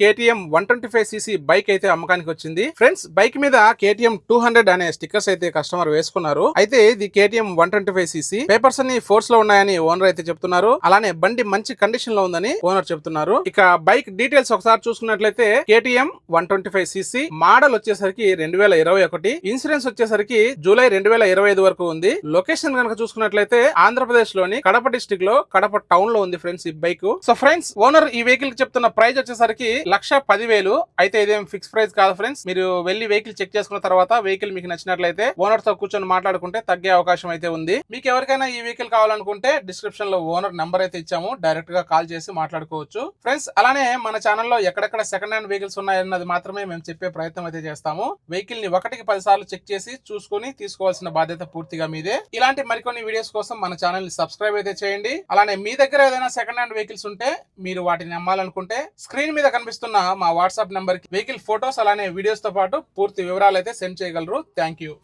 KTM 125cc bike అయితే అమ్మకానికి వచ్చింది. ఫ్రెండ్స్, బైక్ మీద KTM 200 అనే స్టిక్కర్స్ అయితే కస్టమర్ వేసుకున్నారు. అయితే ఇది KTM 125cc పేపర్స్ అన్ని ఫోర్స్ లో ఉన్నాయని ఓనర్ అయితే చెప్తున్నారు. అలానే బండి మంచి కండిషన్ లో ఉందని ఓనర్ చెప్తున్నారు. ఇక బైక్ డీటెయిల్స్ ఒకసారి చూసుకున్నట్లయితే KTM 125cc మోడల్ వచ్చేసరికి 2021, ఇన్సూరెన్స్ వచ్చేసరికి జూలై 2025 వరకు ఉంది. లొకేషన్ కనుక చూసుకున్నట్లయితే ఆంధ్రప్రదేశ్ లోని కడప డిస్ట్రిక్ట్ లో కడప టౌన్ లో ఉంది ఫ్రెండ్స్ ఈ బైక్. సో ఫ్రెండ్స్, ఓనర్ ఈ వెహికల్ కి చెప్తున్న ప్రైస్ వచ్చేసరికి 1,10,000. అయితే ఇదేం ఫిక్స్ ప్రైస్ కాదు ఫ్రెండ్స్. మీరు వెళ్లి వెహికల్ చెక్ చేసుకున్న తర్వాత వెహికల్ మీకు నచ్చినట్లయితే ఓనర్ తో కూర్చొని మాట్లాడుకుంటే తగ్గే అవకాశం అయితే ఉంది. మీకు ఎవరికైనా ఈ వెహికల్ కావాలనుకుంటే డిస్క్రిప్షన్ లో ఓనర్ నంబర్ అయితే ఇచ్చాము, డైరెక్ట్ గా కాల్ చేసి మాట్లాడుకోవచ్చు ఫ్రెండ్స్. అలానే మన ఛానల్లో ఎక్కడెక్కడ సెకండ్ హ్యాండ్ వెహికల్స్ ఉన్నాయన్నది మాత్రమే మేము చెప్పే ప్రయత్నం అయితే చేస్తాము. వెహికల్ ని 1-10 సార్లు చెక్ చేసి చూసుకుని తీసుకోవాల్సిన బాధ్యత పూర్తిగా మీదే. ఇలాంటి మరికొన్ని వీడియోస్ కోసం మన ఛానల్ ని సబ్స్క్రైబ్ అయితే చేయండి. అలానే మీ దగ్గర ఏదైనా సెకండ్ హ్యాండ్ వెహికల్స్ ఉంటే మీరు వాటిని అమ్మాలనుకుంటే స్క్రీన్ మీద కనిపిస్తున్న మా వాట్సాప్ నంబర్ కి వెహికల్ ఫోటోస్ అలానే వీడియోస్ తో పాటు పూర్తి వివరాలు అయితే సెండ్ చేయగలరు. Thank you.